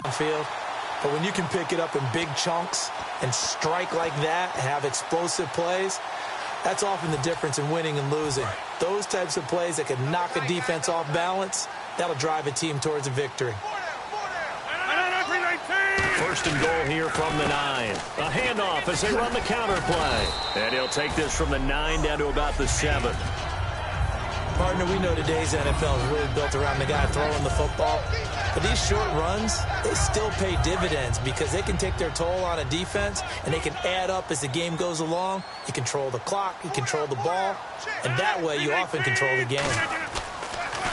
downfield. But when you can pick it up in big chunks and strike like that, have explosive plays, that's often the difference in winning and losing. Those types of plays that can knock a defense off balance, that'll drive a team towards a victory. First and goal here from the 9. A handoff as they run the counter play. And he'll take this from the 9 down to about the 7. Partner, we know today's NFL is really built around the guy throwing the football. But these short runs, they still pay dividends because they can take their toll on a defense and they can add up as the game goes along. You control the clock, you control the ball, and that way you often control the game.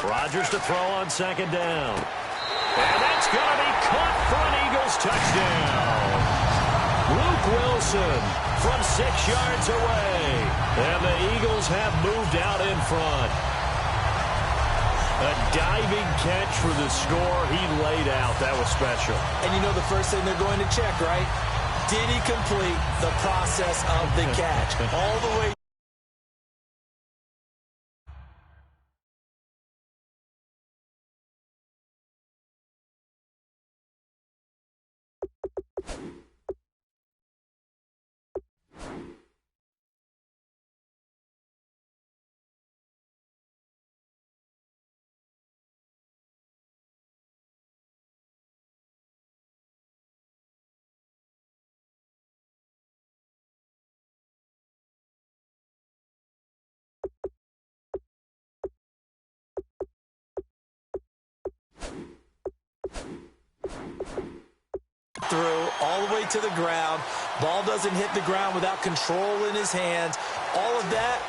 Rodgers to throw on second down. And that's going to be caught for an Eagles touchdown. Luke Wilson from 6 yards away. And the Eagles have moved out in front. A diving catch for the score he laid out. That was special. And you know the first thing they're going to check, right? Did he complete the process of the catch? All the way. Through all the way to the ground. Ball doesn't hit the ground without control in his hands. All of that,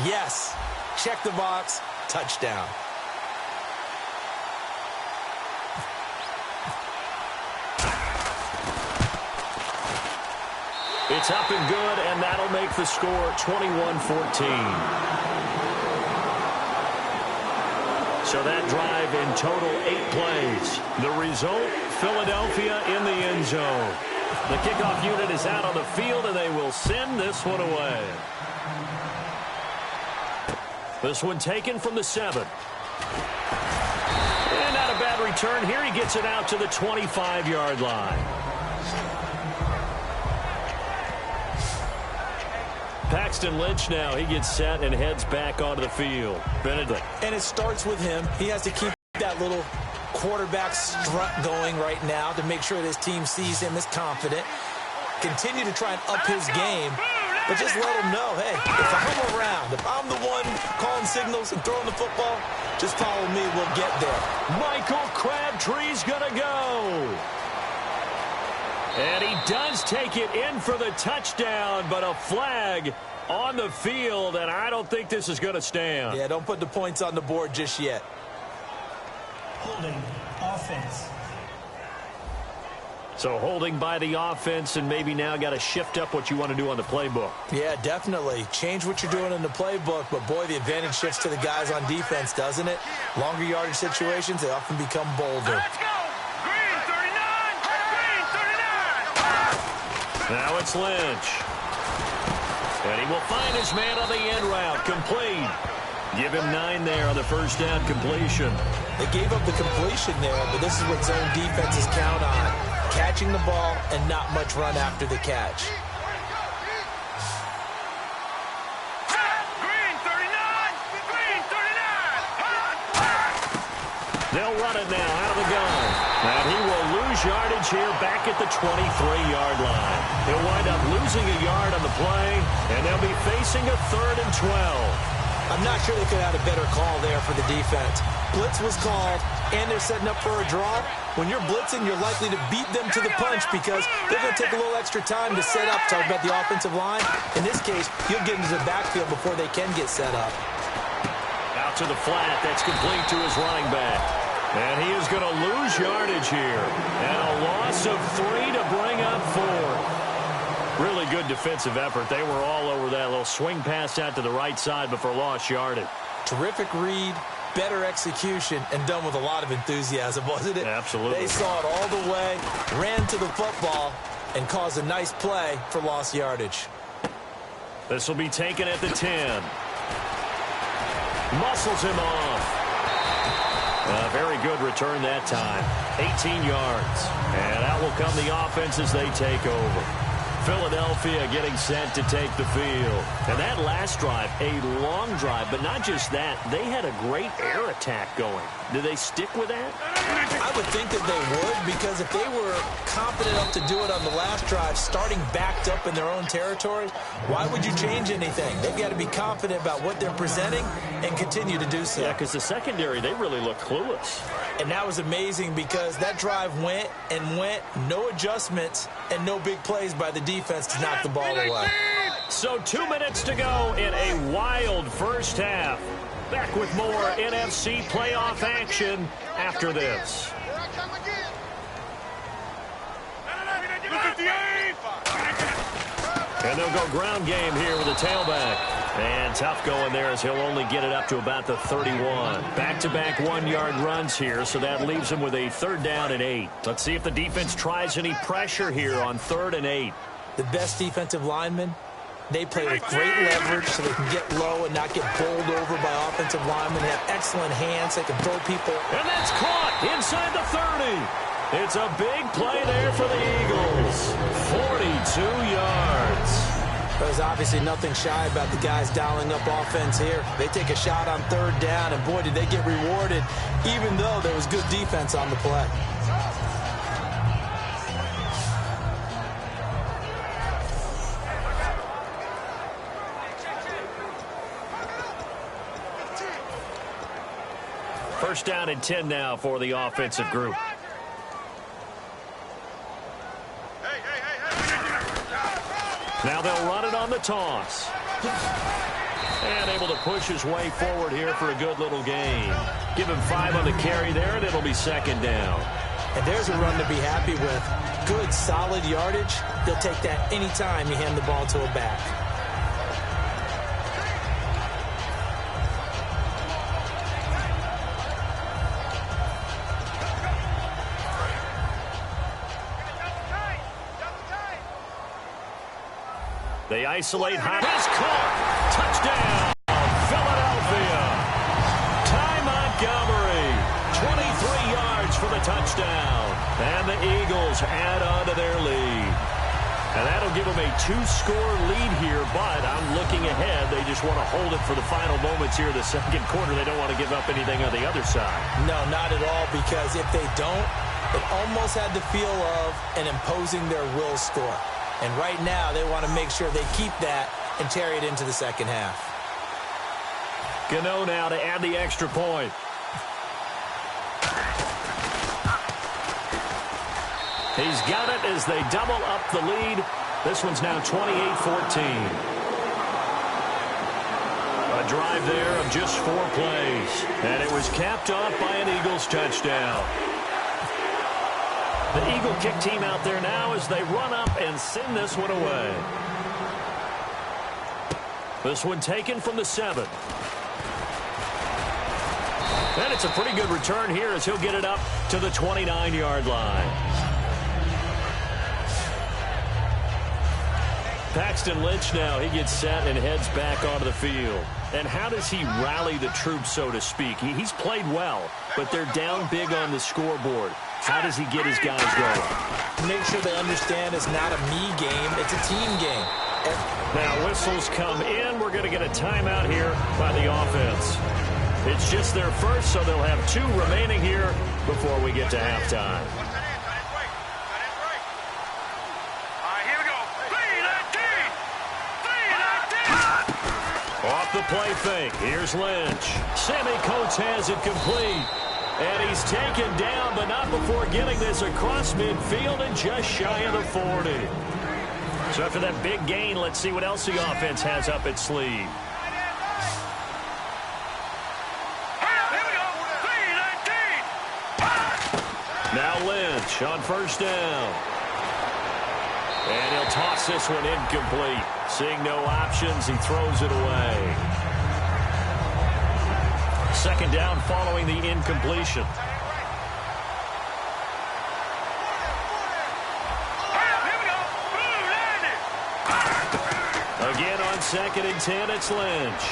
yes. Check the box. Touchdown. It's up and good, and that'll make the score 21-14. So that drive in total 8 plays. The result, Philadelphia in the end zone. The kickoff unit is out on the field, and they will send this one away. This one taken from the 7. And not a bad return here. He gets it out to the 25-yard line. Paxton Lynch now, he gets set and heads back onto the field. Benedict. And it starts with him. He has to keep that little quarterback strut going right now to make sure that his team sees him as confident. Continue to try and up his game, but just let him know, hey, if I'm around, if I'm the one calling signals and throwing the football, just follow me, we'll get there. Michael Crabtree's going to go. And he does take it in for the touchdown, but a flag on the field, and I don't think this is going to stand. Yeah, don't put the points on the board just yet. Holding offense. So holding by the offense, and maybe now got to shift up what you want to do on the playbook. Yeah, definitely. Change what you're doing in the playbook, but boy, the advantage shifts to the guys on defense, doesn't it? Longer yardage situations, they often become bolder. Let's go! Green 39! Green 39! Now it's Lynch. And he will find his man on the end route. Complete. Give him 9 there on the first down completion. They gave up the completion there, but this is what zone defenses count on. Catching the ball and not much run after the catch. Green 39! Green 39! They'll run it now out of the gun. And he will lose yardage here back at the 23-yard line. He'll wind up losing a yard on the play, and they'll be facing a 3rd and 12. I'm not sure they could have had a better call there for the defense. Blitz was called, and they're setting up for a draw. When you're blitzing, you're likely to beat them to the punch because they're going to take a little extra time to set up. Talk about the offensive line. In this case, you'll get into the backfield before they can get set up. Out to the flat. That's complete to his running back. And he is going to lose yardage here. And a loss of 3 to bring up 4. Really good defensive effort. They were all over that little swing pass out to the right side before lost yardage. Terrific read, better execution, and done with a lot of enthusiasm, wasn't it? Absolutely. They saw it all the way, ran to the football, and caused a nice play for lost yardage. This will be taken at the 10. Muscles him off. A very good return that time. 18 yards. And out will come the offense as they take over. Philadelphia getting set to take the field. And that last drive, a long drive, but not just that. They had a great air attack going. Do they stick with that? I would think that they would, because if they were confident enough to do it on the last drive, starting backed up in their own territory, why would you change anything? They've got to be confident about what they're presenting and continue to do so. Yeah, because the secondary, they really look clueless. And that was amazing because that drive went and went, no adjustments and no big plays by the defense to knock the ball away. So 2 minutes to go in a wild first half. Back with more NFC playoff action after this. And they'll go ground game here with a tailback. And tough going there as he'll only get it up to about the 31. Back-to-back 1-yard runs here, so that leaves him with a 3rd down and 8. Let's see if the defense tries any pressure here on 3rd and 8. The best defensive linemen, they play with great leverage so they can get low and not get bowled over by offensive linemen. They have excellent hands. They can throw people. And that's caught inside the 30. It's a big play there for the Eagles. 42 yards. There's obviously nothing shy about the guys dialing up offense here. They take a shot on 3rd down, and boy, did they get rewarded, even though there was good defense on the play. First down and 10 now for the offensive group. Now they'll run it on the toss. And able to push his way forward here for a good little gain. Give him 5 on the carry there, and it'll be 2nd down. And there's a run to be happy with. Good, solid yardage. They'll take that anytime you hand the ball to a back. They isolate high. It's caught. Touchdown, Philadelphia. Ty Montgomery, 23 yards for the touchdown. And the Eagles add on to their lead. And that'll give them a 2-score lead here, but I'm looking ahead. They just want to hold it for the final moments here of the second quarter. They don't want to give up anything on the other side. No, not at all, because if they don't, it almost had the feel of an imposing their will score. And right now, they want to make sure they keep that and carry it into the second half. Gano now to add the extra point. He's got it as they double up the lead. This one's now 28-14. A drive there of just 4 plays. And it was capped off by an Eagles touchdown. The Eagle kick team out there now as they run up and send this one away. This one taken from the 7. And it's a pretty good return here as he'll get it up to the 29-yard line. Paxton Lynch now, he gets set and heads back onto the field. And how does he rally the troops, so to speak? He's played well, but they're down big on the scoreboard. How does he get his guys going? Make sure they understand it's not a me game, it's a team game. Now whistles come in. We're going to get a timeout here by the offense. It's just their first, so they'll have 2 remaining here before we get to halftime. Off the play fake. Here's Lynch. Sammy Coates has it complete. And he's taken down, but not before getting this across midfield and just shy of the 40. So after that big gain, let's see what else the offense has up its sleeve. Now Lynch on first down. And he'll toss this one incomplete. Seeing no options, he throws it away. Second down following the incompletion. Again on 2nd and 10, it's Lynch.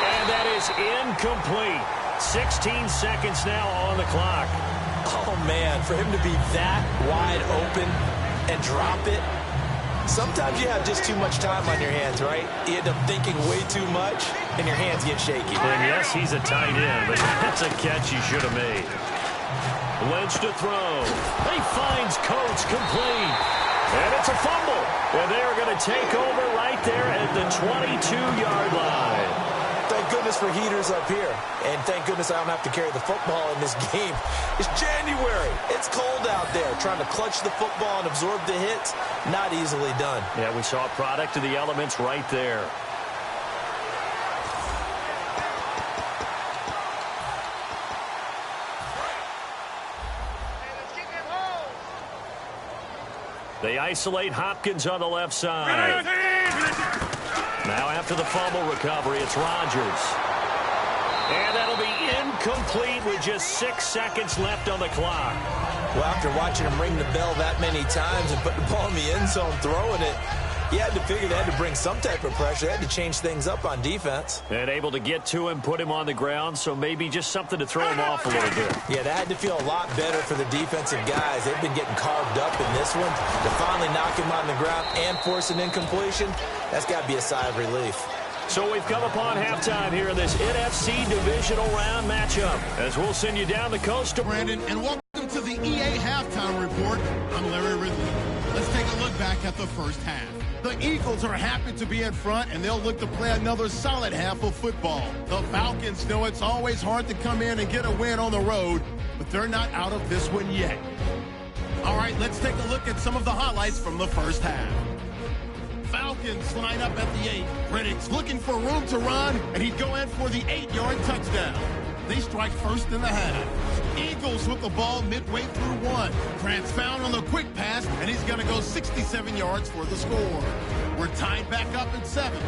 And that is incomplete. 16 seconds now on the clock. Oh, man, for him to be that wide open and drop it. Sometimes you have just too much time on your hands, right? You end up thinking way too much, and your hands get shaky. And yes, he's a tight end, but that's a catch he should have made. Lynch to throw. He finds Coates complete. And it's a fumble. And they're going to take over right there at the 22-yard line. Thank goodness for heaters up here. And thank goodness I don't have to carry the football in this game. It's January. It's cold out there. Trying to clutch the football and absorb the hits, not easily done. Yeah, we saw a product of the elements right there. They isolate Hopkins on the left side. Now after the fumble recovery, it's Rodgers. And that'll be incomplete with just 6 seconds left on the clock. Well, after watching him ring the bell that many times and put the ball in the end zone throwing it, you had to figure they had to bring some type of pressure. They had to change things up on defense. And able to get to him, put him on the ground, so maybe just something to throw him off a little bit. Yeah, that had to feel a lot better for the defensive guys. They've been getting carved up in this one. To finally knock him on the ground and force an incompletion, that's got to be a sigh of relief. So we've come upon halftime here in this NFC Divisional Round matchup, as we'll send you down the coast to Brandon, and welcome to the EA Halftime Report. I'm Larry Ridley. Let's take a look back at the first half. The Eagles are happy to be in front, and they'll look to play another solid half of football. The Falcons know it's always hard to come in and get a win on the road, but they're not out of this one yet. All right, let's take a look at some of the highlights from the first half. Falcons line up at the 8. Riddick's looking for room to run, and he'd go in for the 8-yard touchdown. They strike first in the half. Eagles with the ball midway through 1. Grant's found on the quick pass, and he's going to go 67 yards for the score. We're tied back up at 7.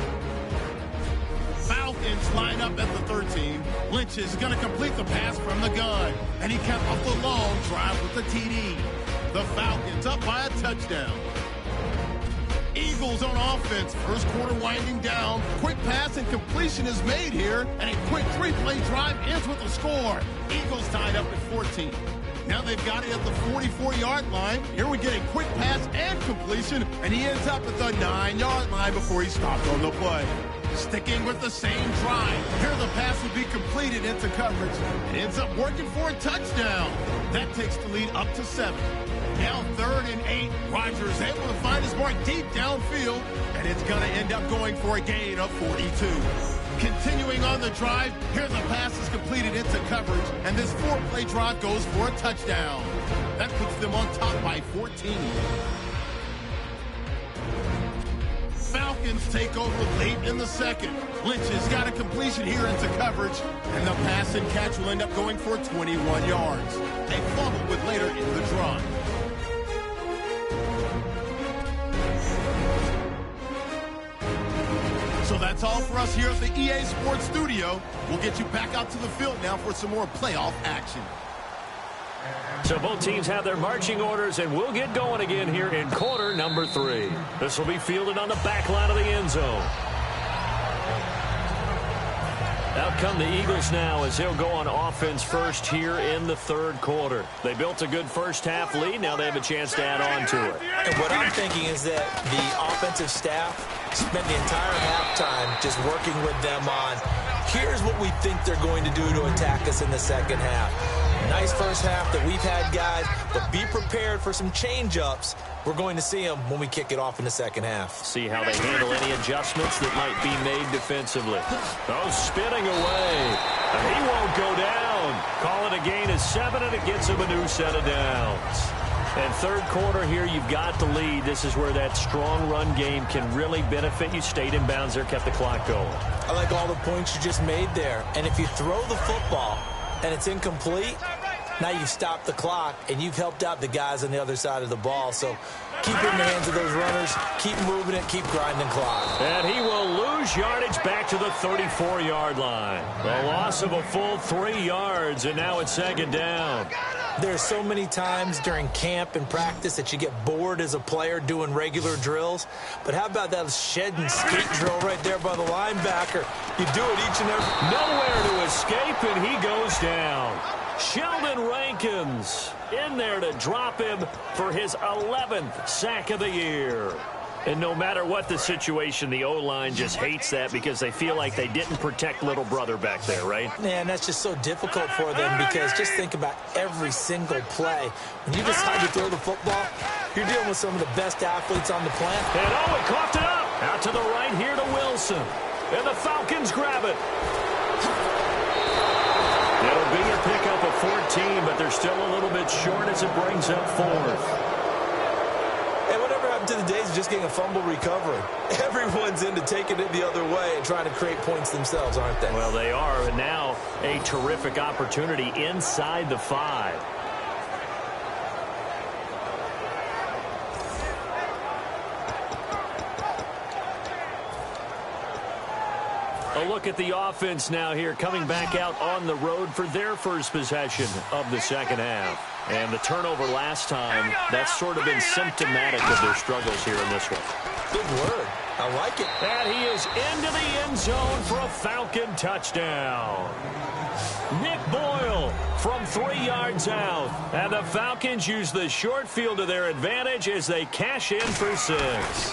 Falcons line up at the 13. Lynch is going to complete the pass from the gun, and he kept up the long drive with the TD. The Falcons up by a touchdown. Eagles on offense. First quarter winding down. Quick pass and completion is made here. And a quick 3-play drive ends with a score. Eagles tied up at 14. Now they've got it at the 44-yard line. Here we get a quick pass and completion. And he ends up at the 9-yard line before he stopped on the play. Sticking with the same drive. Here the pass will be completed into coverage. It ends up working for a touchdown. That takes the lead up to 7. Now 3rd and 8. Rodgers able to find his mark deep downfield, and it's going to end up going for a gain of 42. Continuing on the drive, here the pass is completed into coverage, and this 4-play drive goes for a touchdown. That puts them on top by 14. Falcons take over late in the second. Lynch has got a completion here into coverage, and the pass and catch will end up going for 21 yards. A fumble would later end the drive. So that's all for us here at the EA Sports Studio. We'll get you back out to the field now for some more playoff action. So both teams have their marching orders, and we'll get going again here in quarter number 3. This will be fielded on the back line of the end zone. Out come the Eagles now as they'll go on offense first here in the 3rd quarter. They built a good first half lead. Now they have a chance to add on to it. And what I'm thinking is that the offensive staff spent the entire halftime just working with them on, here's what we think they're going to do to attack us in the second half. Nice first half that we've had, guys, but be prepared for some change-ups. We're going to see them when we kick it off in the second half. See how they handle any adjustments that might be made defensively. Oh, spinning away. And he won't go down. Call it a gain of 7, and it gets him a new set of downs. And 3rd quarter here, you've got the lead. This is where that strong run game can really benefit you. Stayed in bounds there, kept the clock going. I like all the points you just made there. And if you throw the football and it's incomplete, now you've stopped the clock, and you've helped out the guys on the other side of the ball. So keep it in the hands of those runners, keep moving it, keep grinding clock. And he will lose yardage back to the 34-yard line. A loss of a full 3 yards, and now it's 2nd down. There's so many times during camp and practice that you get bored as a player doing regular drills. But how about that shed and skate drill right there by the linebacker? You do it each and every... Nowhere to escape, and he goes down. Sheldon Rankins in there to drop him for his 11th sack of the year. And no matter what the situation, the O-line just hates that because they feel like they didn't protect little brother back there, right? Man, that's just so difficult for them because just think about every single play. When you decide to throw the football, you're dealing with some of the best athletes on the planet. And he coughed it up. Out to the right here to Wilson. And the Falcons grab it. It'll be a pickup of 14, but they're still a little bit short as it brings up 4th. To the days of just getting a fumble recovery. Everyone's into taking it the other way and trying to create points themselves, aren't they? Well, they are, and now a terrific opportunity inside the 5. A look at the offense now here, coming back out on the road for their first possession of the second half. And the turnover last time, that's sort of been symptomatic of their struggles here in this one. Good word. I like it. And he is into the end zone for a Falcon touchdown. Nick Boyle from 3 yards out. And the Falcons use the short field to their advantage as they cash in for 6.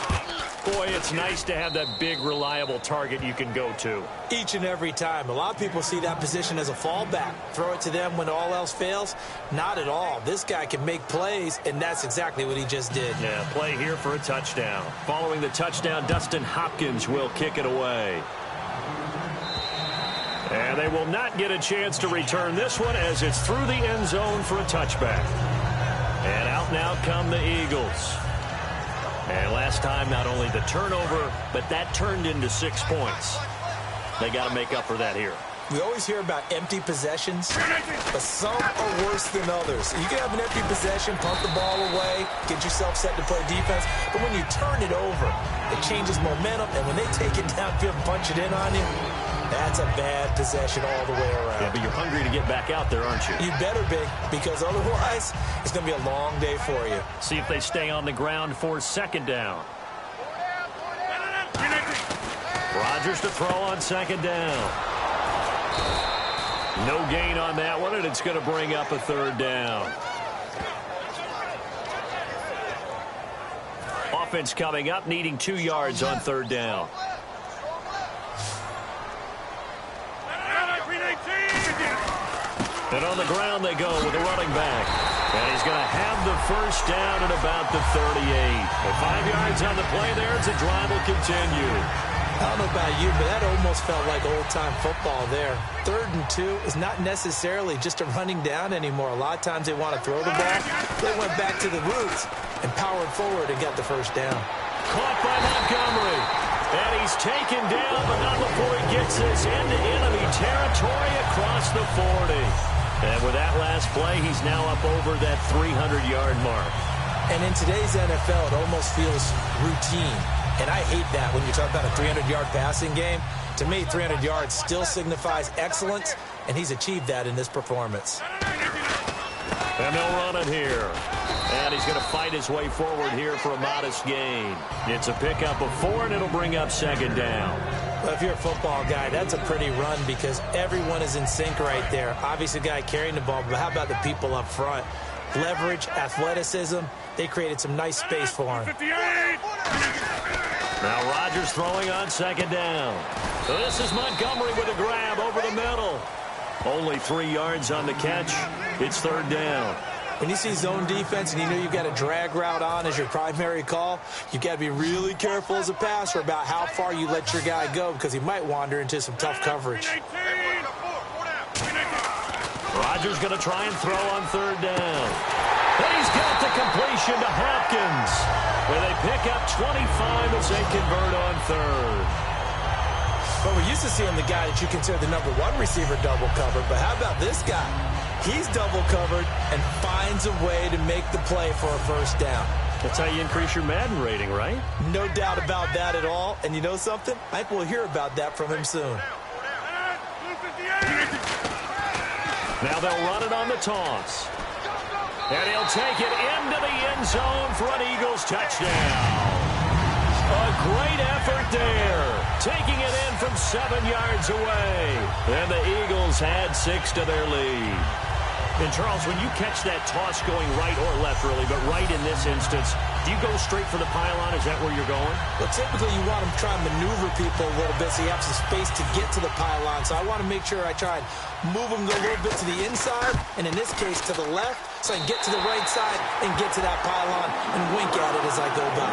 Boy, it's nice to have that big, reliable target you can go to. Each and every time. A lot of people see that position as a fallback. Throw it to them when all else fails. Not at all. This guy can make plays, and that's exactly what he just did. Yeah, play here for a touchdown. Following the touchdown, Dustin Hopkins will kick it away. And they will not get a chance to return this one as it's through the end zone for a touchback. And out now come the Eagles. And last time, not only the turnover, but that turned into 6 points. They got to make up for that here. We always hear about empty possessions, but some are worse than others. You can have an empty possession, pump the ball away, get yourself set to play defense, but when you turn it over, it changes momentum, and when they take it downfield and punch it in on you, that's a bad possession all the way around. Yeah, but you're hungry to get back out there, aren't you? You better be, because otherwise, it's going to be a long day for you. See if they stay on the ground for second down. Rodgers to throw on second down. No gain on that one, and it's going to bring up a third down. Offense coming up, needing 2 yards on third down. And on the ground they go with a running back. And he's going to have the first down at about the 38. With 5 yards on the play there, it's a drive will continue. I don't know about you, but that almost felt like old-time football there. 3rd and 2 is not necessarily just a running down anymore. A lot of times they want to throw the ball. They went back to the roots and powered forward and got the first down. Caught by Montgomery. And he's taken down, but not before he gets this into enemy territory across the 40. And with that last play, he's now up over that 300-yard mark. And in today's NFL, it almost feels routine. And I hate that when you talk about a 300-yard passing game. To me, 300 yards still signifies excellence, and he's achieved that in this performance. And they'll run it here. And he's going to fight his way forward here for a modest gain. It's a pickup of 4, and it'll bring up second down. Well, if you're a football guy, that's a pretty run because everyone is in sync right there. Obviously, the guy carrying the ball, but how about the people up front? Leverage, athleticism, they created some nice space for him. Now Rodgers throwing on second down. So this is Montgomery with a grab over the middle. Only 3 yards on the catch. It's third down. When you see zone defense and you know you've got a drag route on as your primary call, you've got to be really careful as a passer about how far you let your guy go because he might wander into some tough coverage. Rodgers going to try and throw on third down. And he's got the completion to Hopkins. Where they pick up 25 as they convert on third. Well, we're used to seeing the guy that you consider the #1 receiver double covered, but how about this guy? He's double covered and finds a way to make the play for a first down. That's how you increase your Madden rating, right? No doubt about that at all. And you know something? I think we'll hear about that from him soon. Now they'll run it on the toss. And he'll take it into the end zone for an Eagles touchdown. A great effort there, taking it in from 7 yards away. And the Eagles add 6 to their lead. And, Charles, when you catch that toss going right or left, really, but right in this instance, do you go straight for the pylon? Is that where you're going? Well, typically you want to try and maneuver people a little bit so you have some space to get to the pylon. So I want to make sure I try and move them a little bit to the inside, and in this case to the left, so I can get to the right side and get to that pylon and wink at it as I go by.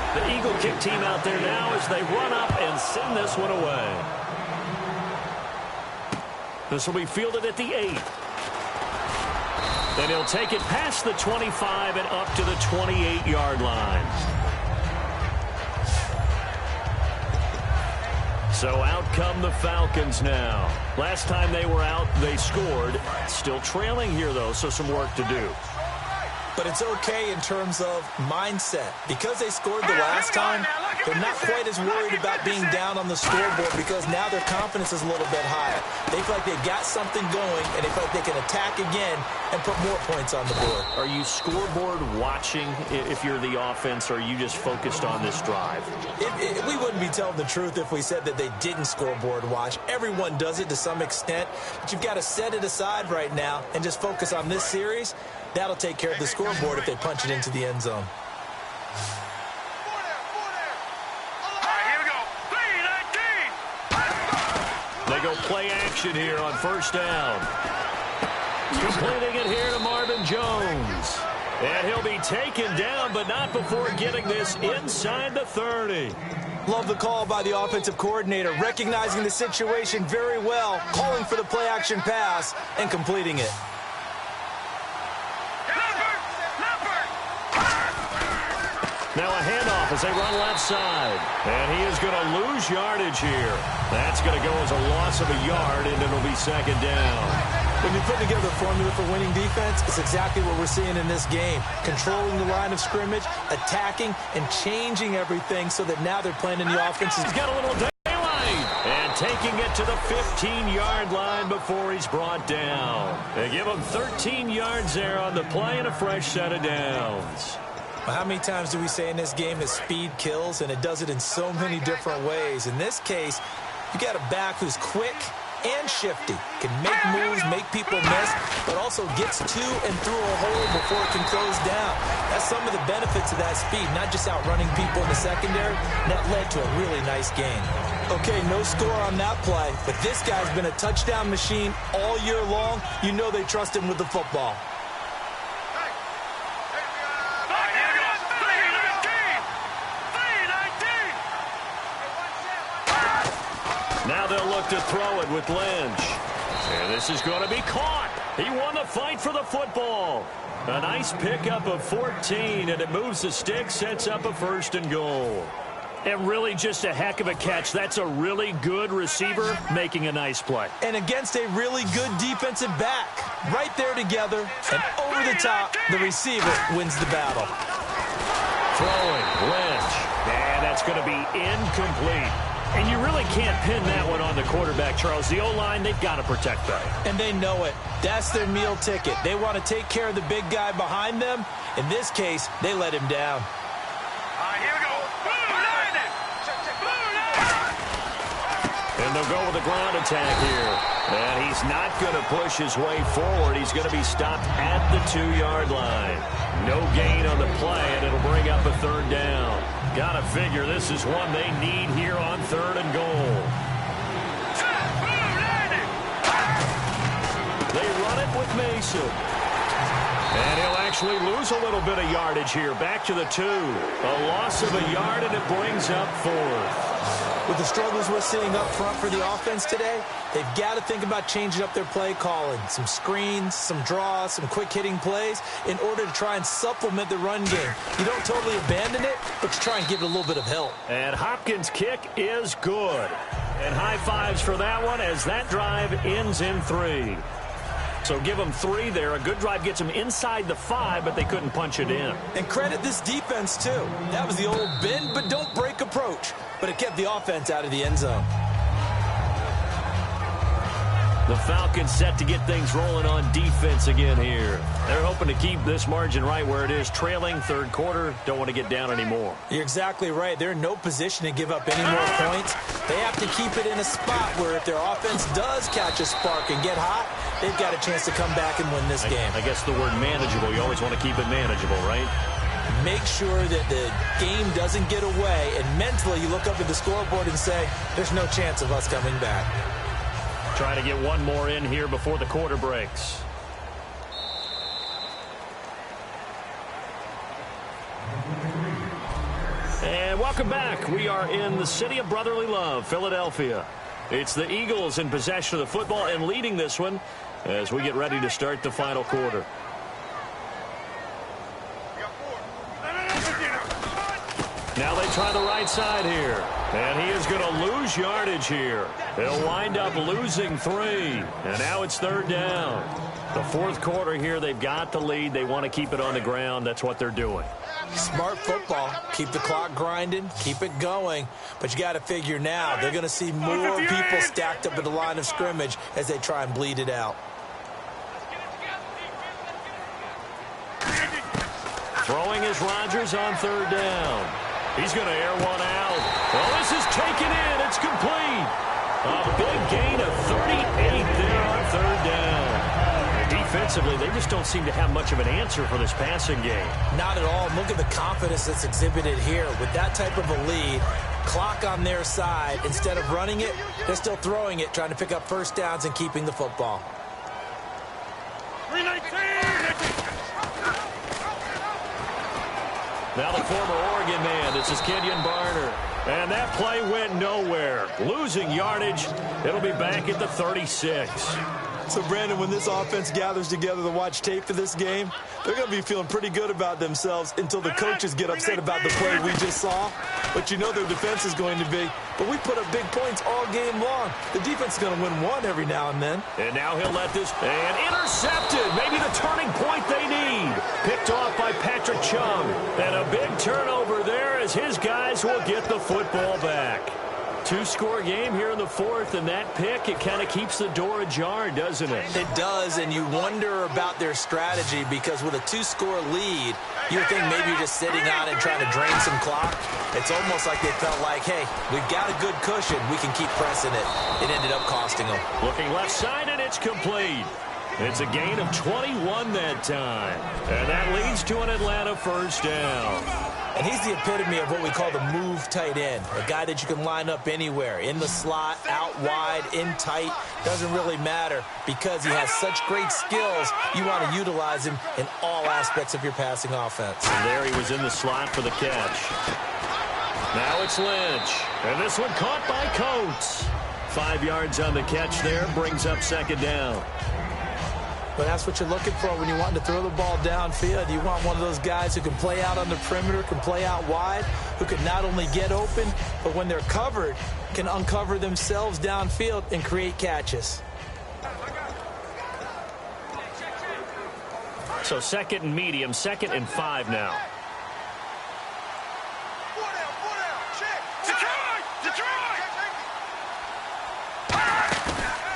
The Eagle kick team out there now as they run up and send this one away. This will be fielded at the 8. Then he'll take it past the 25 and up to the 28-yard line. So out come the Falcons now. Last time they were out, they scored. Still trailing here, though, so some work to do. But it's okay in terms of mindset. Because they scored the last time, they're not quite as worried about being down on the scoreboard because now their confidence is a little bit higher. They feel like they've got something going, and they feel like they can attack again and put more points on the board. Are you scoreboard watching if you're the offense, or are you just focused on this drive? We wouldn't be telling the truth if we said that they didn't scoreboard watch. Everyone does it to some extent, but you've got to set it aside right now and just focus on this series. That'll take care of the scoreboard if they punch it into the end zone. They go play action here on first down. Completing it here to Marvin Jones. And he'll be taken down, but not before getting this inside the 30. Love the call by the offensive coordinator, recognizing the situation very well, calling for the play action pass, and completing it. Now a handoff as they run left side. And he is going to lose yardage here. That's going to go as a loss of a yard, and it'll be second down. When you put together a formula for winning defense, it's exactly what we're seeing in this game. Controlling the line of scrimmage, attacking, and changing everything so that now they're playing in the offense. He's got a little daylight. And taking it to the 15-yard line before he's brought down. They give him 13 yards there on the play and a fresh set of downs. Well, how many times do we say in this game that speed kills, and it does it in so many different ways? In this case, you got a back who's quick and shifty, can make moves, make people miss, but also gets to and through a hole before it can close down. That's some of the benefits of that speed, not just outrunning people in the secondary, and that led to a really nice game. Okay, no score on that play, but this guy's been a touchdown machine all year long. You know they trust him with the football. Now they'll look to throw it with Lynch. And this is going to be caught. He won the fight for the football. A nice pickup of 14, and it moves the stick, sets up a 1st and goal. And really just a heck of a catch. That's a really good receiver making a nice play. And against a really good defensive back. Right there together, and over the top, the receiver wins the battle. Throwing, Lynch. And that's going to be incomplete. And you really can't pin that one on the quarterback, Charles. The O-line, they've got to protect that. And they know it. That's their meal ticket. They want to take care of the big guy behind them. In this case, they let him down. Here we go. And they'll go with a ground attack here. And he's not going to push his way forward. He's going to be stopped at the 2-yard line. No gain on the play, and it'll bring up a 3rd down. Got to figure this is one they need here on 3rd and goal. They run it with Mason. And he'll actually lose a little bit of yardage here. Back to the 2. A loss of a yard, and it brings up 4th. With the struggles we're seeing up front for the offense today, they've got to think about changing up their play calling. Some screens, some draws, some quick-hitting plays in order to try and supplement the run game. You don't totally abandon it, but you try and give it a little bit of help. And Hopkins' kick is good. And high fives for that one as that drive ends in 3. So give them 3 there. A good drive gets them inside the 5, but they couldn't punch it in. And credit this defense, too. That was the old bend but don't break approach, but it kept the offense out of the end zone. The Falcons set to get things rolling on defense again here. They're hoping to keep this margin right where it is, trailing third quarter. Don't want to get down anymore. You're exactly right. They're in no position to give up any more points. They have to keep it in a spot where if their offense does catch a spark and get hot, they've got a chance to come back and win this game. I guess the word manageable, you always want to keep it manageable, right? Make sure that the game doesn't get away, and mentally you look up at the scoreboard and say, there's no chance of us coming back. Try to get one more in here before the quarter breaks. And welcome back. We are in the city of brotherly love, Philadelphia. It's the Eagles in possession of the football and leading this one as we get ready to start the final quarter. Now they try the right side here. And he is going to lose yardage here. He'll wind up losing 3. And now it's third down. The fourth quarter here, they've got the lead. They want to keep it on the ground. That's what they're doing. Smart football. Keep the clock grinding. Keep it going. But you got to figure now, they're going to see more people stacked up at the line of scrimmage as they try and bleed it out. Throwing is Rodgers on third down. He's going to air one out. Well, this is taken in. It's complete. A big gain of 38 there on third down. Defensively, they just don't seem to have much of an answer for this passing game. Not at all. Look at the confidence that's exhibited here. With that type of a lead, clock on their side, instead of running it, they're still throwing it, trying to pick up first downs and keeping the football. 319! Now the former Oregon man, this is Kenyon Barner. And that play went nowhere. Losing yardage. It'll be back at the 36. So, Brandon, when this offense gathers together to watch tape for this game, they're going to be feeling pretty good about themselves until the coaches get upset about the play we just saw. But you know their defense is going to be. But we put up big points all game long. The defense is going to win one every now and then. And now he'll let this. And intercepted. Maybe the turning point they need. Picked off by Patrick Chung. And a big turnover there as his guys will get the football back. 2-score game here in the fourth, and that pick, it kind of keeps the door ajar, doesn't it? It does, and you wonder about their strategy because with a 2-score lead, you would think maybe you're just sitting on it trying to drain some clock. It's almost like they felt like, hey, we've got a good cushion. We can keep pressing it. It ended up costing them. Looking left side, and it's complete. It's a gain of 21 that time. And that leads to an Atlanta first down. And he's the epitome of what we call the move tight end. A guy that you can line up anywhere. In the slot, out wide, in tight. Doesn't really matter because he has such great skills. You want to utilize him in all aspects of your passing offense. And there he was in the slot for the catch. Now it's Lynch. And this one caught by Coates. 5 yards on the catch there. Brings up second down. But that's what you're looking for when you want to throw the ball downfield. You want one of those guys who can play out on the perimeter, can play out wide, who can not only get open, but when they're covered, can uncover themselves downfield and create catches. So second and medium, 2nd and 5 now.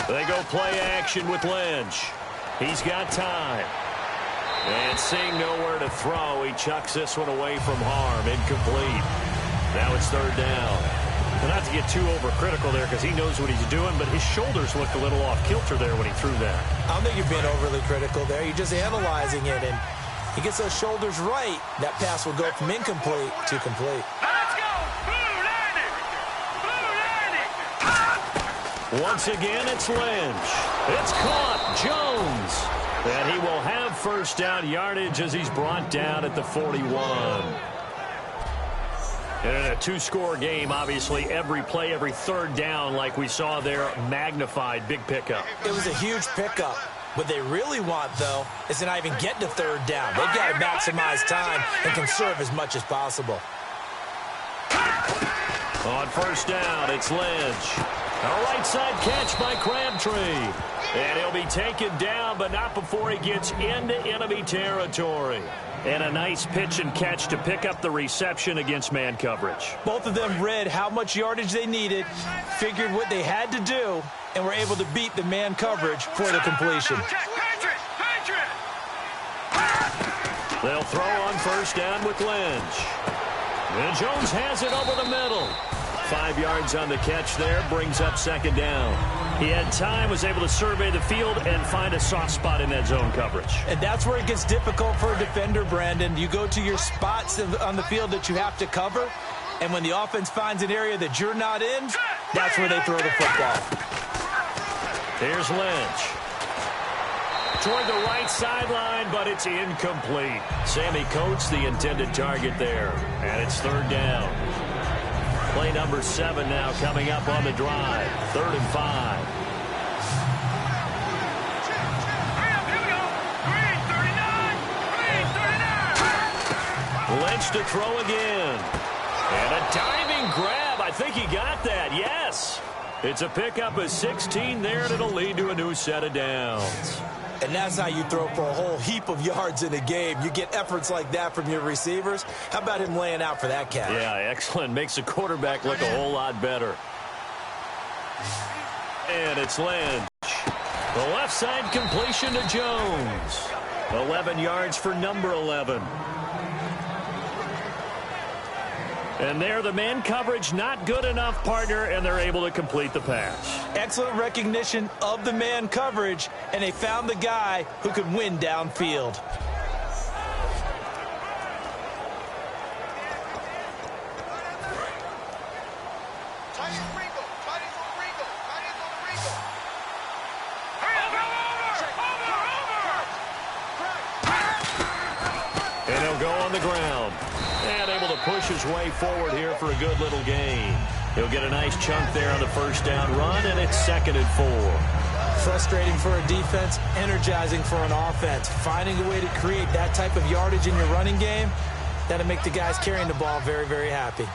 They go play action with Lynch. He's got time. And seeing nowhere to throw, he chucks this one away from harm. Incomplete. Now it's third down. And not to get too overcritical there because he knows what he's doing, but his shoulders looked a little off kilter there when he threw that. I don't think you're being overly critical there. You're just analyzing it, and he gets those shoulders right. That pass will go from incomplete to complete. Let's go! Blue landing! Blue landing! Once again, it's Lynch. It's caught. Jones. And he will have first down yardage as he's brought down at the 41. And in a 2-score game, obviously, every play, every third down, like we saw there, magnified. Big pickup. It was a huge pickup. What they really want, though, is to not even get to third down. They've got to maximize time and conserve as much as possible. On first down, it's Lynch. A right side catch by Crabtree. And he'll be taken down, but not before he gets into enemy territory. And a nice pitch and catch to pick up the reception against man coverage. Both of them read how much yardage they needed, figured what they had to do, and were able to beat the man coverage for the completion. They'll throw on first down with Lynch. And Jones has it over the middle. 5 yards on the catch there, brings up second down. He had time, was able to survey the field and find a soft spot in that zone coverage. And that's where it gets difficult for a defender, Brandon. You go to your spots on the field that you have to cover, and when the offense finds an area that you're not in, that's where they throw the football. Here's Lynch. Toward the right sideline, but it's incomplete. Sammy Coates, the intended target there, and it's third down. Play number 7 now coming up on the drive. 3rd and 5. Lynch to throw again. And a diving grab. I think he got that. Yes. It's a pickup of 16 there, and it'll lead to a new set of downs. And that's how you throw for a whole heap of yards in a game. You get efforts like that from your receivers. How about him laying out for that catch? Yeah, excellent. Makes the quarterback look a whole lot better. And it's Lynch. The left side completion to Jones. 11 yards for number 11. And there, the man coverage not good enough, partner, and they're able to complete the pass. Excellent recognition of the man coverage, and they found the guy who could win downfield. And he'll go on the ground. And able to push his way forward here for a good little gain. He'll get a nice chunk there on the first down run, and it's 2nd and 4. Frustrating for a defense, energizing for an offense. Finding a way to create that type of yardage in your running game, that'll make the guys carrying the ball very, very happy.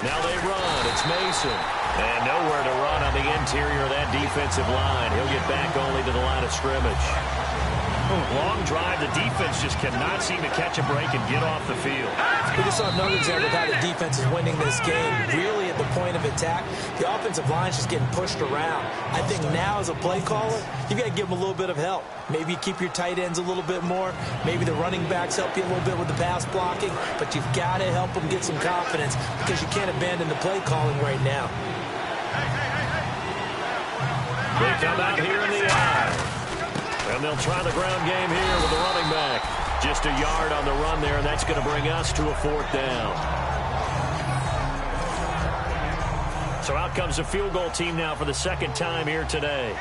Now they run. It's Mason. And nowhere to run on the interior of that defensive line. He'll get back only to the line of scrimmage. Long drive. The defense just cannot seem to catch a break and get off the field. We just saw another example of how the defense is winning this game. Really at the point of attack, the offensive line's just getting pushed around. I think now as a play caller, you've got to give them a little bit of help. Maybe keep your tight ends a little bit more. Maybe the running backs help you a little bit with the pass blocking. But you've got to help them get some confidence because you can't abandon the play calling right now. They come out here in the eye. And they'll try the ground game here with the running back. Just a yard on the run there, and that's going to bring us to a 4th down. So out comes the field goal team now for the 2nd time here today.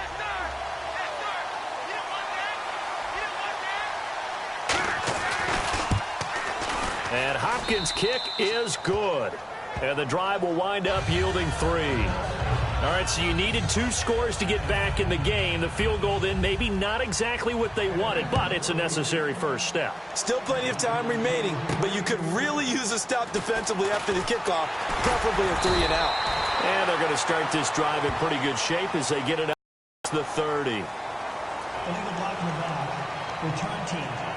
And Hopkins' kick is good. And the drive will wind up yielding 3. All right, so you needed 2 scores to get back in the game. The field goal then maybe not exactly what they wanted, but it's a necessary first step. Still plenty of time remaining, but you could really use a stop defensively after the kickoff, preferably a 3 and out. And they're going to start this drive in pretty good shape as they get it out to the 30. Illegal block in the back. Return team.